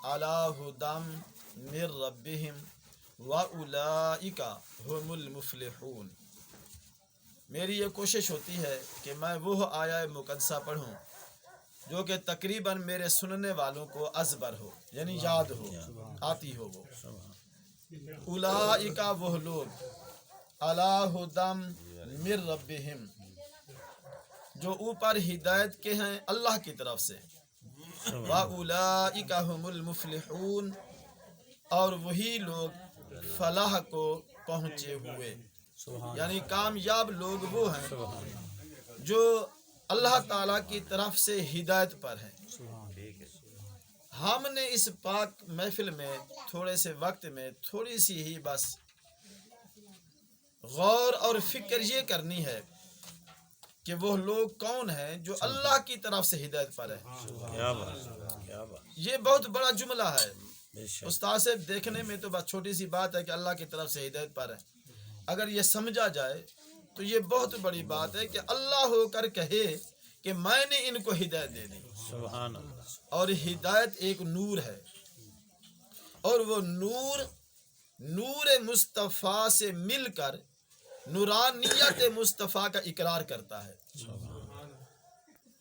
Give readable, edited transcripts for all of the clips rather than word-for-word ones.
अला हुदम मिर रब्बिहिम व उलाइका हुमुल मुफ्लिहून। मेरी ये कोशिश होती है कि मैं वो आया मुक़द्दसा पढ़ूँ जो कि तकरीबन मेरे सुनने वालों को अज़बर हो, यानी याद हो, आती हो वो। उलाइका वो लोग, अला हुदम मिर रब्बिहिम, जो ऊपर हिदायत के हैं अल्लाह की तरफ से, व उलाइका हुमुल मुफ्लिहून, और वही लोग फलाह को पहुँचे हुए, यानी कामयाब लोग वो हैं जो अल्लाह ताला की तरफ से हिदायत पर हैं। हमने इस पाक महफिल में थोड़े से वक्त में थोड़ी सी ही बस गौर और फिक्र ये करनी है कि वो लोग कौन हैं जो अल्लाह की तरफ से हिदायत पर है। क्या बात। ये बहुत बड़ा जुमला है। उस्ताद से देखने में तो बस छोटी सी बात है कि अल्लाह की तरफ से हिदायत पर है। अगर ये समझा जाए तो ये बहुत बड़ी बात है कि अल्लाह होकर कहे कि मैंने इनको हिदायत दे दी। सुभान अल्लाह। और हिदायत एक नूर है, और वो नूर मुस्तफ़ा से मिलकर नूरानियत मुस्तफ़ा का इकरार करता है।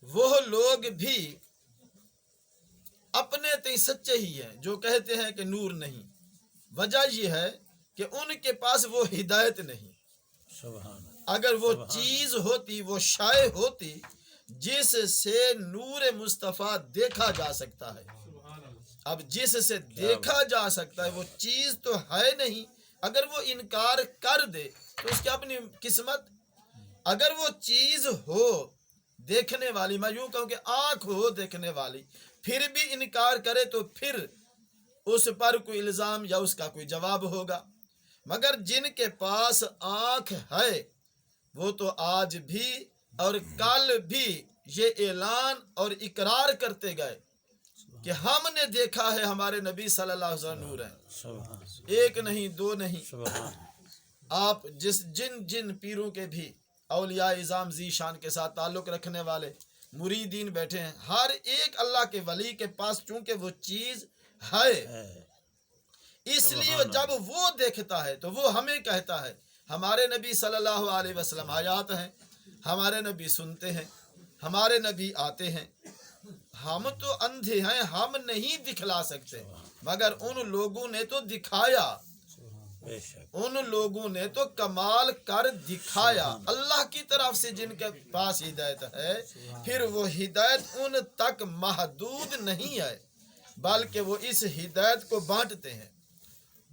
वो लोग भी अपने ते सच्चे ही हैं जो कहते हैं कि नूर नहीं। वजह यह है कि उनके पास वो हिदायत नहीं। अगर वो चीज होती, वो शाय होती जिससे नूर मुस्तफ़ा देखा जा सकता है, अब जिससे देखा जा सकता है वो चीज तो है नहीं। अगर वो इनकार कर दे तो उसकी अपनी किस्मत। अगर वो चीज हो देखने वाली, मैं यूं कहूं कि आंख हो देखने वाली, फिर भी इनकार करे तो फिर उस पर कोई इल्जाम या उसका कोई जवाब होगा। मगर जिनके पास आंख है वो तो आज भी और कल भी ये ऐलान और इकरार करते गए कि हमने देखा है हमारे नबी सल्लल्लाहु अलैहि वसल्लम नूर है। एक नहीं, दो नहीं। आप जिन पीरों के भी औलिया इज़ाम जी शान के साथ ताल्लुक़ रखने वाले मुरीदीन बैठे हैं, हर एक अल्लाह के वली के पास चूंकि वो चीज़ है, इसलिए जब वो देखता है तो वो हमें कहता है। हमारे नबी सल्लल्लाहु अलैहि वसल्लम हयात हैं, हमारे नबी सुनते हैं, हमारे नबी आते हैं। हम तो अंधे हैं, हम नहीं दिखला सकते, मगर उन लोगों ने तो दिखाया, उन लोगों ने तो कमाल कर दिखाया। अल्लाह की तरफ से जिनके पास हिदायत है, फिर वो हिदायत उन तक महदूद नहीं है, बल्कि वो इस हिदायत को बांटते हैं,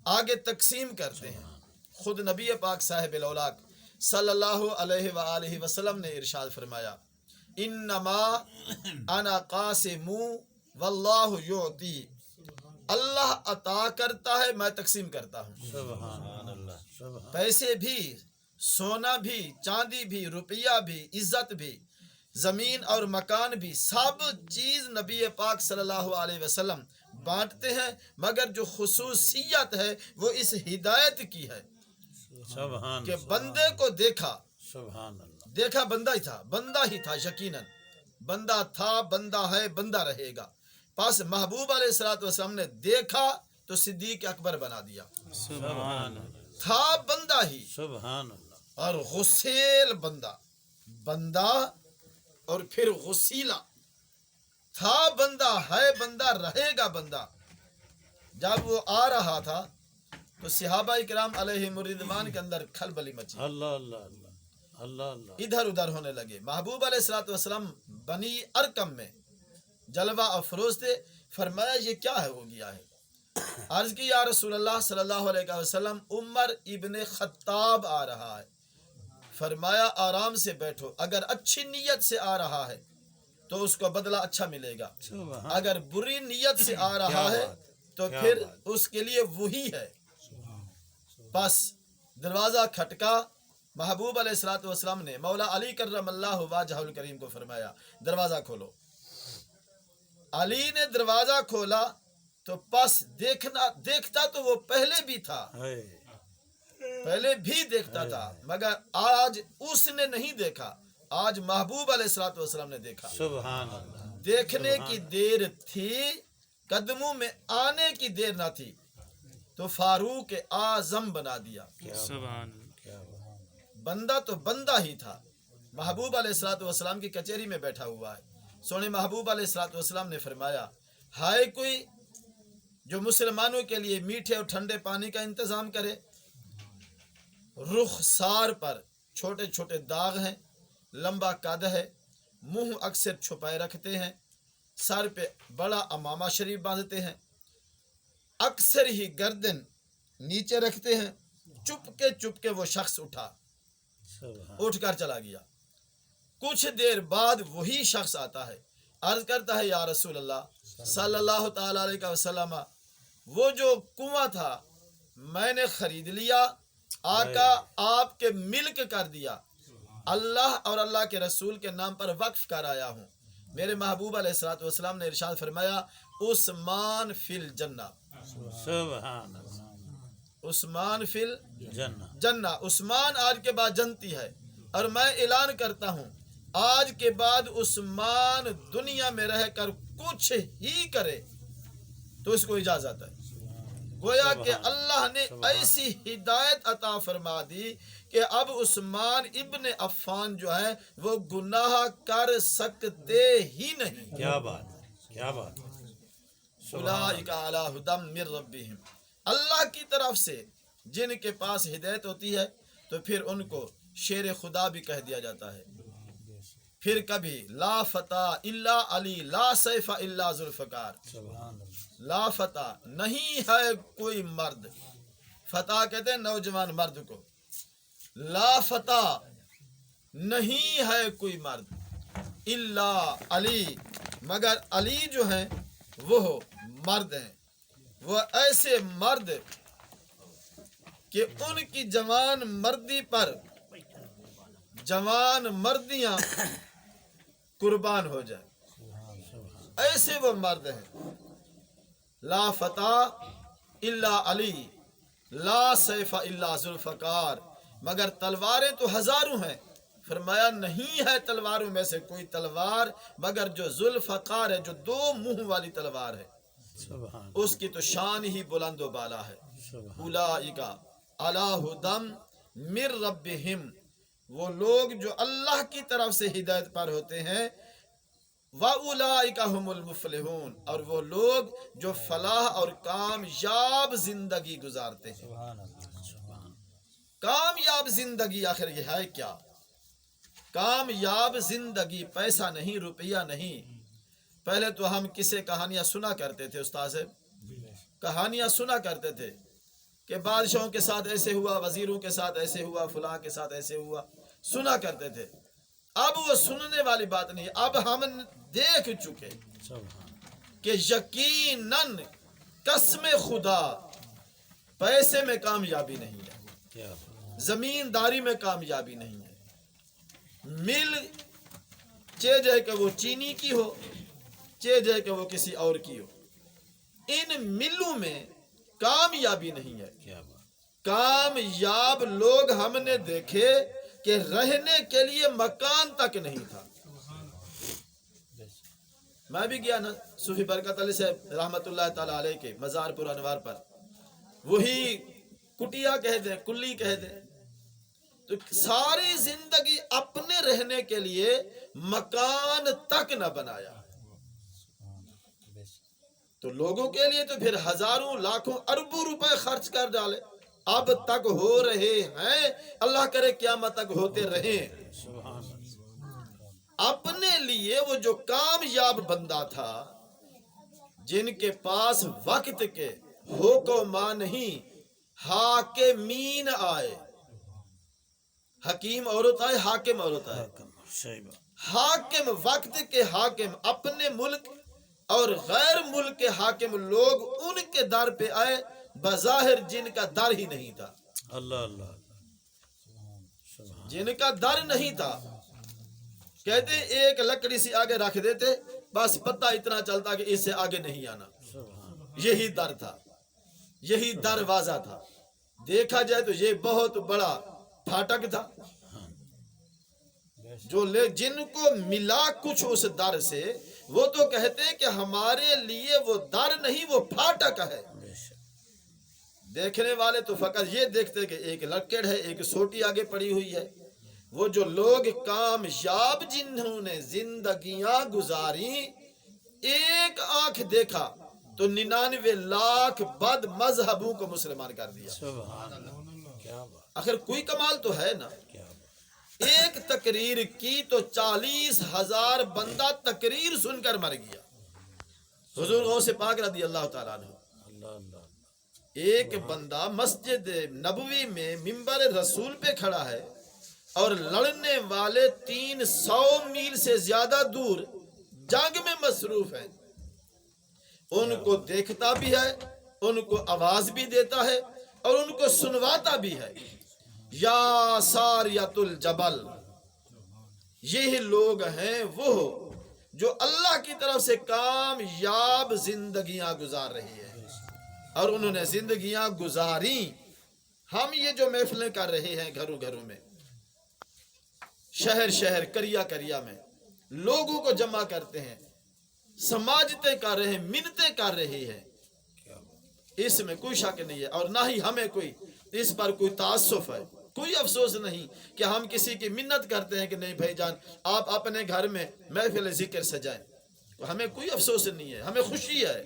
आगे तकसीम करते हैं। खुद नबी पाक साहिब औलाक सल्लल्लाहु अलैहि वसल्लम ने इरशाद फरमाया, इन्नमा अना कासिमु वल्लाहु युती। अल्लाह अता करता है, मैं तकसीम करता हूँ। पैसे भी, सोना भी, चांदी भी, रुपया भी, इज्जत भी, जमीन और मकान भी, सब चीज नबी पाक सल्लल्लाहु अलैहि वसल्लम बांटते हैं। मगर जो खुसूसियत है वो इस हिदायत की है कि बंदे को देखा बंदा ही था, यकीनन बंदा था, बंदा है, बंदा रहेगा। पास महबूब अलैहिस्सलातु वस्सलाम ने देखा तो सिद्दीक अकबर बना दिया। था बंदा ही, और गुस्सेल बंदा और फिर गुस्सीला। था बंदा, है बंदा, रहेगा बंदा। जब वो आ रहा था तो सहाबा इकराम अलैहिम रिदवान के अंदर खलबली मची, इधर उधर होने लगे। महबूब अलैहिस्सलातु वस्सलाम बनी अरकम में जलवा अफरोज थे। फरमाया ये क्या है, हो गया है। अर्ज की या रसूलल्लाह सल्लल्लाहु अलैहि वसल्लम, उमर इब्ने खत्ताब आ रहा है। फरमाया आराम से बैठो, अगर अच्छी नीयत से आ रहा है तो उसको बदला अच्छा मिलेगा, अगर बुरी नीयत से आ रहा है तो फिर उसके लिए वही है। बस दरवाजा खटका। महबूब अलैहिस्सलातु वस्सलाम ने मौला अली कर्रमल्लाहु वजहुल करीम को फरमाया दरवाजा खोलो। अली ने दरवाजा खोला तो बस देखता तो वो पहले भी था, पहले भी देखता था, मगर आज उसने नहीं देखा, आज महबूब अलैहिस्सलातु वस्सलाम ने देखा। देखने की देर थी, कदमों में आने की देर ना थी तो फारूक आजम बना दिया। क्या बात बंदा तो बंदा ही था, महबूब अलैहिस्सलाम की कचहरी में बैठा हुआ है। सोने महबूब अलैहिस्सलाम ने फरमाया, हाय कोई जो मुसलमानों के लिए मीठे और ठंडे पानी का इंतजाम करे। रुखसार पर छोटे छोटे दाग हैं, लंबा कद है, मुंह अक्सर छुपाए रखते हैं, सर पे बड़ा अमामा शरीफ बांधते हैं, अक्सर ही गर्दन नीचे रखते हैं। चुपके वो शख्स उठा, उठकर चला गया। कुछ देर बाद वही शख्स आता है, अर्ज करता है, या रसूल अल्लाह सल्लल्लाहु ताला अलैहि वसल्लम, वो जो कुआं था मैंने खरीद लिया, आका आपके मिल्क कर दिया, अल्लाह और अल्लाह के रसूल के नाम पर वक्फ कर आया हूँ। मेरे महबूब अलैहिस्सलाम ने इरशाद फरमाया, उस्मान फिल जन्ना, सुभान अल्लाह, उस्मान फिल जन्नत, जन्ना, उस्मान आज के बाद जनती है। और मैं ऐलान करता हूँ, आज के बाद उस्मान दुनिया में रहकर कुछ ही करे तो इसको इजाजत है। गोया कि अल्लाह ने ऐसी हिदायत अता फरमा दी कि अब उस्मान इब्न अफ़्फ़ान जो है वो गुनाह कर सकते ही नहीं। क्या बात है, क्या बात है। उलाइका अला हुदम मिर रब्बिहिम, अल्लाह की तरफ से जिनके पास हिदायत होती है तो फिर उनको शेर खुदा भी कह दिया जाता है। फिर कभी ला फता इल्ला अली, ला सैफा इल्ला जुल्फकार, ला फता नहीं है कोई मर्द, फता कहते हैं नौजवान मर्द को, ला फता नहीं है कोई मर्द, इल्ला अली मगर अली जो है वो मर्द हैं। वो ऐसे मर्द कि उनकी जवान मर्दी पर जवान मर्दियां कुर्बान हो जाए, ऐसे वो मर्द हैं। ला फता इल्ला अली, ला सैफा इल्ला जुल्फकार, मगर तलवारें तो हजारों हैं। फरमाया नहीं है तलवारों में से कोई तलवार मगर जो जुल्फकार है, जो दो मुंह वाली तलवार है, सुभान उसकी तो शान ही बुलंद व बाला है। सुभान उलाइका अला हुदम मिर रब्बिहिम, वो लोग जो अल्लाह की तरफ से हिदायत पर होते हैं, व उलाइका हुमुल मुफलिहून, और वो लोग जो फलाह और कामयाब जिंदगी गुजारते हैं। कामयाब जिंदगी आखिर ये है क्या? कामयाब जिंदगी पैसा नहीं, रुपया नहीं। पहले तो हम किसे कहानियां सुना करते थे, उस्ताद से कहानियां सुना करते थे कि बादशाहों के साथ ऐसे हुआ, वजीरों के साथ ऐसे हुआ, फलां के साथ ऐसे हुआ, सुना करते थे। अब वो सुनने वाली बात नहीं, अब हम देख चुके कि यकीनन कसम खुदा पैसे में कामयाबी नहीं है, क्या बात। जमींदारी में कामयाबी नहीं है। मिल चे जाए कि वो चीनी की हो, चे जाए कि वो किसी और की हो, इन मिलों में कामयाबी नहीं है। क्या बात। कामयाब लोग हमने देखे कि रहने के लिए मकान तक नहीं था। मैं भी गया ना सूफी बरकत अली से रहमतुल्लाह ताला अलैह के मज़ारपुर अनवार पर, वही कुटिया कह दे, कुल्ली कह दे, तो सारी जिंदगी अपने रहने के लिए मकान तक न बनाया, तो लोगों के लिए तो फिर हजारों लाखों अरबों रुपए खर्च कर डाले। अब तक हो रहे हैं, अल्लाह करे क़यामत तक होते रहे। अपने लिए वो जो कामयाब बंदा था, जिनके पास वक्त के हुक्मा नहीं हाकिमीन आए, हकीम और होता है, हाकिम और होता है। सही बात। हाकिम वक्त के हाकिम, अपने मुल्क और गैर मुल्क के हाकिम लोग उनके दर पे आए, बज़ाहिर जिनका दर ही नहीं था। अल्लाह अल्लाह, जिनका दर नहीं था, कहते एक लकड़ी सी आगे रख देते, बस पता इतना चलता कि इससे आगे नहीं आना। यही दर था, यही दरवाजा था। देखा जाए तो ये बहुत बड़ा फाटक था। جن کو ملا کچھ اس در سے، وہ تو کہتے ہیں کہ ہمارے لیے وہ در نہیں، وہ پھاٹک ہے۔ بے شک دیکھنے والے تو فقط یہ دیکھتے کہ ایک لکڑ ہے، ایک سوٹی آگے پڑی ہوئی ہے۔ وہ جو لوگ کامیاب جنہوں نے زندگیاں گزاری، ایک آنکھ دیکھا تو 99 لاکھ بد مذہبوں کو مسلمان کر دیا۔ سبحان اللہ، کیا بات، آخر کوئی کمال تو ہے نا۔ کیا بات، ایک تقریر کی تو 40,000 بندہ تقریر سن کر مر گیا۔ حضور غوث پاک رضی اللہ تعالیٰ عنہ، اللہ اللہ اللہ، ایک بندہ مسجد نبوی میں منبر رسول پہ کھڑا ہے اور لڑنے والے 300 میل سے زیادہ دور جنگ میں مصروف ہیں، ان کو دیکھتا بھی ہے، ان کو آواز بھی دیتا ہے اور ان کو سنواتا بھی ہے۔ یا ساریت الجبل، یہ لوگ ہیں وہ جو اللہ کی طرف سے کامیاب زندگیاں گزار رہی ہے، اور انہوں نے زندگیاں گزاری۔ ہم یہ جو محفلیں کر رہے ہیں گھروں گھروں میں، شہر شہر، کریا کریا میں لوگوں کو جمع کرتے ہیں، سماجتیں کر رہے ہیں، منتیں کر رہی ہیں، کیا بات، اس میں کوئی شک نہیں ہے، اور نہ ہی ہمیں کوئی اس پر کوئی تعصف ہے، کوئی افسوس نہیں کہ ہم کسی کی منت کرتے ہیں کہ نہیں بھائی جان آپ اپنے گھر میں محفل ذکر سجائیں۔ ہمیں کوئی افسوس نہیں ہے، ہمیں خوشی ہے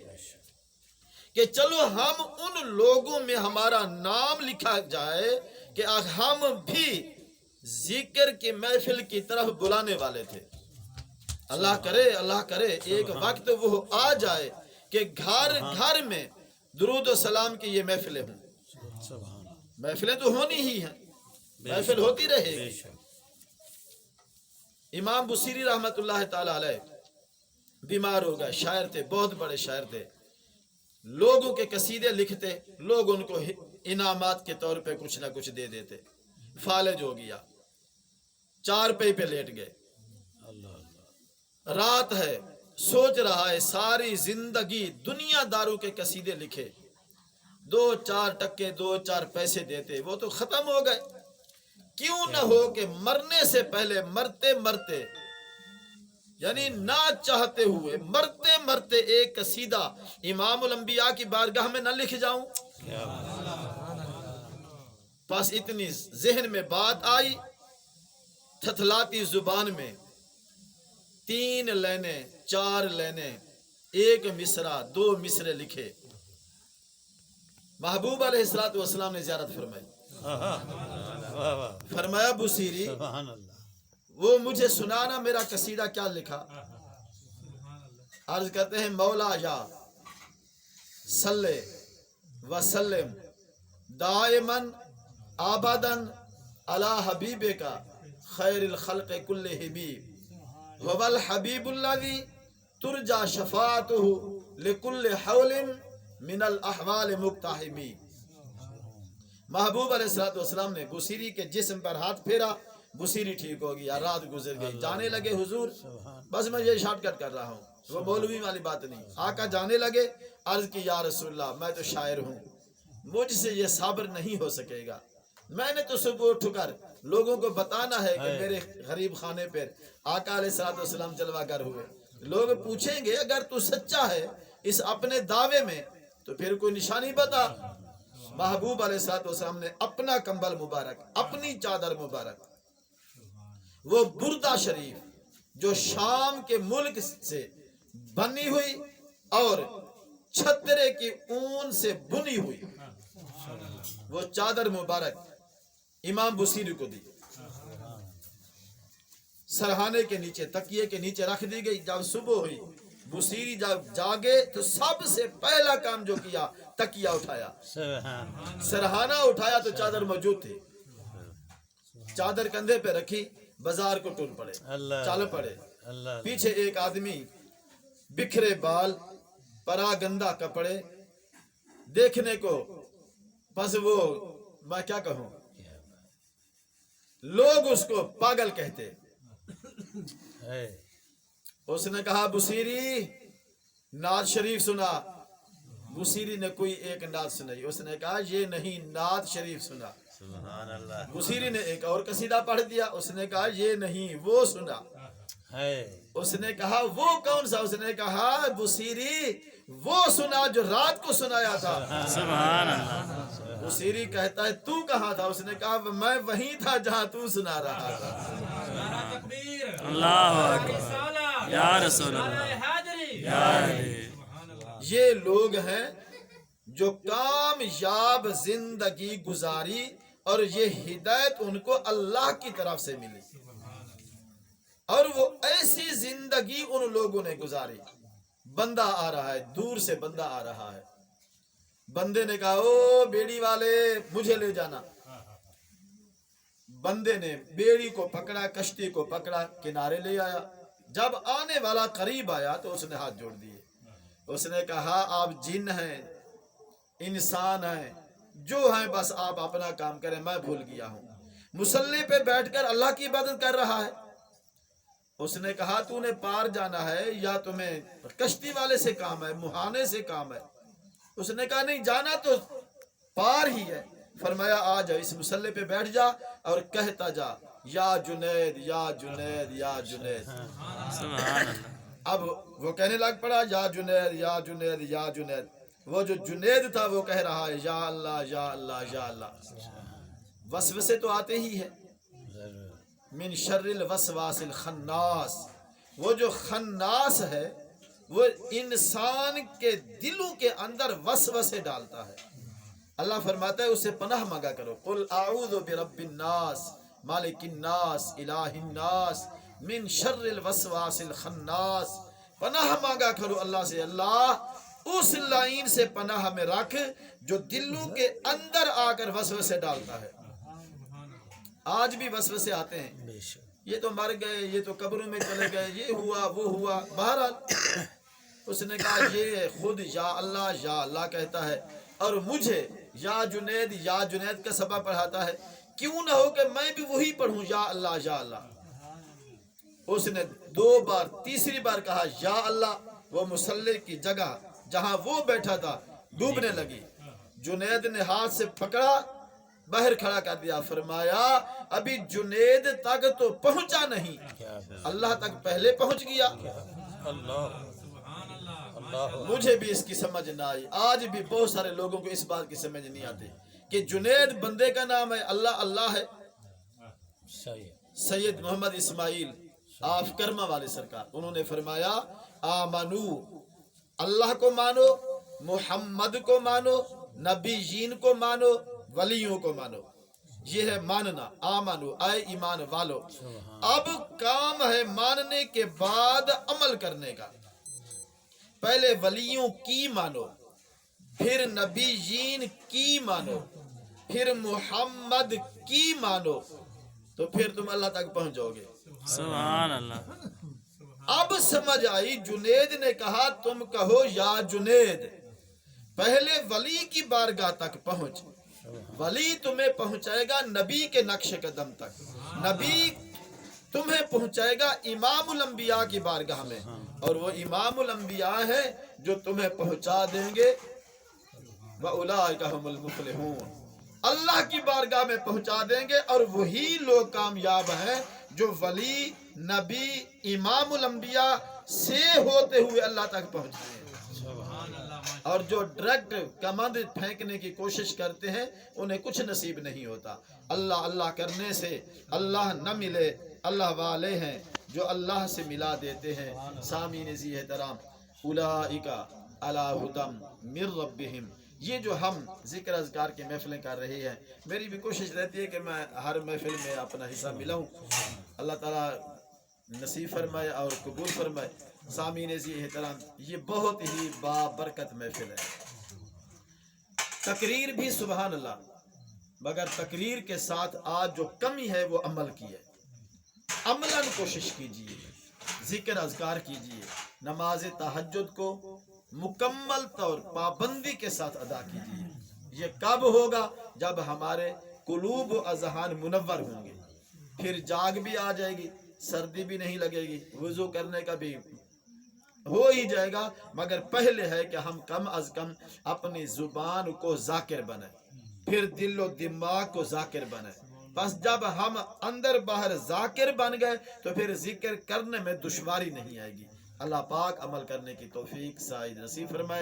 کہ چلو ہم ان لوگوں میں ہمارا نام لکھا جائے کہ ہم بھی ذکر کی محفل کی طرف بلانے والے تھے۔ اللہ کرے ایک وقت وہ آ جائے کہ گھر گھر میں درود و سلام کی یہ محفلیں ہوں۔ سبحان اللہ، محفلیں تو ہونی ہی ہیں، محفل ہوتی رہے بے گی۔ شک، امام بصیری رحمت اللہ تعالی علیہ بیمار ہو گئے، شاعر تھے، بہت بڑے شاعر تھے، لوگوں کے قصیدے لکھتے، لوگ ان کو انعامات کے طور پہ کچھ نہ کچھ دے دیتے۔ فالج ہو گیا، چارپائی پہ لیٹ گئے، اللہ اللہ، رات ہے، سوچ رہا ہے ساری زندگی دنیا داروں کے قصیدے لکھے، 2-4 ٹکے 2-4 پیسے دیتے، وہ تو ختم ہو گئے۔ کیوں نہ ہو کہ مرنے سے پہلے، مرتے مرتے یعنی نہ چاہتے ہوئے مرتے مرتے ایک قصیدہ امام الانبیاء کی بارگاہ میں نہ لکھ جاؤں۔ کیا بات، بس اتنی ذہن میں بات آئی، تھتلاتی زبان میں 3 لینے 4 لینے، 1 مصرع 2 مصرے لکھے۔ محبوب علیہ الصلوۃ والسلام نے زیارت فرمائی، واہ واہ، فرمایا بصیری سبحان اللہ، وہ مجھے سنانا میرا قصیدہ کیا لکھا۔ عرض کرتے ہیں مولا یا صلی وسلم دائماً آباداً علی حبیبک خیر الخلق کلہم هو الحبیب الذی ترجى شفاعته لكل حول من الاحوال مقتحمی۔ محبوب علیہ الصلوۃ والسلام نے بصیری کے جسم پر ہاتھ پھیرا، بصیری ٹھیک ہو گیا، رات گزر گئی، جانے لگے حضور، بس میں یہ شارٹ کٹ کر رہا ہوں، وہ مولوی والی بات نہیں۔ آقا جانے لگے، عرض کی یا رسول اللہ میں تو شاعر ہوں، مجھ سے یہ صبر نہیں ہو سکے گا، میں نے تو صبح اٹھ کر لوگوں کو بتانا ہے کہ میرے غریب خانے پر آقا علیہ الصلوۃ والسلام جلوہ گر ہوئے۔ لوگ پوچھیں گے اگر تو سچا ہے اس اپنے دعوے میں تو پھر کوئی نشانی بتا۔ محبوب علیہ الصلوۃ والسلام نے اپنا کمبل مبارک، اپنی چادر مبارک، وہ بردہ شریف جو شام کے ملک سے بنی ہوئی اور چھترے کی اون سے بنی ہوئی، وہ چادر مبارک امام بصیری کو دی، سرہانے کے نیچے، تکیے کے نیچے رکھ دی گئی۔ جب صبح ہوئی، بصیری جب جاگے تو سب سے پہلا کام جو کیا تکیہ اٹھایا، سبحان اللہ، سرہانہ اٹھایا تو چادر موجود تھی، چادر کندھے پہ رکھی، بازار کو ٹول پڑے، اللہ چل پڑے۔ اللہ، پیچھے ایک آدمی بکھرے بال، پراگندہ کپڑے دیکھنے کو، بس وہ میں کیا کہوں، لوگ اس کو پاگل کہتے۔ ہے، اس نے کہا بصیری نعت شریف سنا۔ بصیری نے کوئی ایک نعت سنائی، اس نے کہا یہ نہیں، نعت شریف سنا۔ सुभान अल्लाह बुसीरी ने एक और कसीदा पढ़ दिया, उसने कहा ये नहीं वो सुना। है उसने कहा वो कौन सा? उसने कहा बुसीरी वो सुना जो रात को सुनाया था। सुभान अल्लाह। बुसीरी कहता है तू कहाँ था? उसने कहा मैं वहीं था जहाँ तू सुना रहा था। अल्लाह अकबर। या रसूल अल्लाह। या अली। ये लोग हैं जो कामयाब जिंदगी गुजारी और ये हिदायत उनको अल्लाह की तरफ से मिली, और वो ऐसी जिंदगी उन लोगों ने गुजारी। बंदा आ रहा है, दूर से बंदा आ रहा है, बंदे ने कहा ओ बेड़ी वाले मुझे ले जाना। बंदे ने बेड़ी को पकड़ा, कश्ती को पकड़ा, किनारे ले आया। जब आने वाला करीब आया तो उसने हाथ जोड़ दिए। उसने कहा आप जिन हैं, इंसान हैं, जो हैं बस आप अपना काम करें, मैं भूल गया हूँ। मुसल्ले पे बैठकर अल्लाह की इबादत कर रहा है। उसने कहा तूने पार जाना है या तुम्हें कश्ती वाले से काम है, मुहाने से काम है? उसने कहा नहीं, जाना तो पार ही है। फरमाया आ जा, इस मुसल्ले पे बैठ जा और कहता जा या जुनैद या जुनैद या जुनैद। सुभान अल्लाह। अब वो कहने लग पड़ा या जुनैद या जुनैद या जुनैद। वो जो जुनैद था वो कह रहा है या अल्लाह या अल्लाह या अल्लाह। वसवसे तो आते ही है। मिन शर्रिल वसवासिल खन्नास, वो जो खन्नास है वो इंसान के दिलों के अंदर वसवसे डालता है। अल्लाह फरमाता है उससे पनाह मांगा करो। कुल आऊज़ु बिरब्बिन नास मालिकिन नास इलाहिन नास मिन शर्रिल वसवासिल खन्नास। पनाह मांगा करो अल्लाह से, अल्लाह उस लाइन से पनाह में रख जो दिलों के अंदर आकर वसवसे डालता है। आज भी वसवसे आते हैं, ये तो मर गए, ये तो कब्रों में चले गए, ये हुआ वो हुआ। बहरहाल उसने कहा ये खुद या अल्लाह कहता है और मुझे या जुनैद का सबब पढ़ाता है, क्यों ना हो कि मैं भी वही पढ़ूं या अल्लाह। उसने 2 बार, तीसरी बार कहा या अल्लाह। वो मुसल्ले की जगह जहां वो बैठा था डूबने लगी। जुनैद ने हाथ से पकड़ा, बाहर खड़ा कर दिया। फरमाया अभी जुनैद तक तो पहुंचा नहीं, अल्लाह तक पहले पहुंच गया। अल्लाह अल्लाह। मुझे भी इसकी समझ ना आई। आज भी बहुत सारे लोगों को इस बात की समझ नहीं आती कि जुनैद बंदे का नाम है, अल्लाह अल्लाह है। सही सैयद मोहम्मद इस्माइल आप कर्मा वाले सरकार, उन्होंने फरमाया आमनू, अल्लाह को मानो, मोहम्मद को मानो, नबीयीन को मानो, वलियों को मानो। ये है मानना। आमनू आए ईमान वालो। अब काम है मानने के बाद अमल करने का। पहले वलियों की मानो, फिर नबीयीन की मानो, फिर मोहम्मद की मानो, तो फिर तुम अल्लाह तक पहुंच जाओगे। सुभान अल्लाह। अब समझ आई। जुनैद ने कहा तुम कहो या जुनैद, पहले वली की बारगाह तक पहुंच। वली तुम्हें पहुंचाएगा नबी के नक्श कदम तक, नबी तुम्हें पहुंचाएगा इमामुल अंबिया की बारगाह में, और वो इमामुल अंबिया है जो तुम्हें पहुंचा देंगे व उलाइका हुमुल मुफलिहून, अल्लाह की बारगाह में पहुंचा देंगे। और वही लोग कामयाब हैं जो वली, नबी, इमामुल अंबिया से होते हुए अल्लाह तक पहुंचते हैं। और जो डायरेक्ट कमंद फेंकने की कोशिश करते हैं उन्हें कुछ नसीब नहीं होता। अल्लाह अल्लाह करने से अल्लाह न मिले, अल्लाह वाले हैं जो अल्लाह से मिला देते हैं। सामीन जी एहतराम, उलाइका अला हुदम मिर रब्बिहिम। ये जो हम जिक्र अज़कार की महफिलें कर रहे हैं, मेरी भी कोशिश रहती है कि मैं हर महफिल में अपना हिस्सा मिलाऊं। अल्लाह ताला नसीब फरमाए और कबूल फरमाए। सामीन जी एहतराम, ये बहुत ही बाबरकत महफिल है। तकरीर भी सुबहान अल्लाह, मगर तकरीर के साथ आज जो कमी है वो अमल की है। अमलन कोशिश कीजिए, जिक्र अज़कार कीजिए, नमाज तहज्जुद को मुकम्मल तौर पाबंदी के साथ अदा कीजिए। ये कब होगा? जब हमारे कुलूब व अज़हान मुनव्वर होंगे, फिर जाग भी आ जाएगी, सर्दी भी नहीं लगेगी, वुज़ू करने का भी हो ही जाएगा। मगर पहले है कि हम कम अज कम अपनी जुबान को जाकिर बनाए, پھر دل و دماغ کو ذاکر بنے. بس جب ہم اندر باہر ذاکر بن گئے تو پھر ذکر کرنے میں دشواری نہیں آئے گی. اللہ پاک عمل کرنے کی توفیق سعید نصیب فرمائے.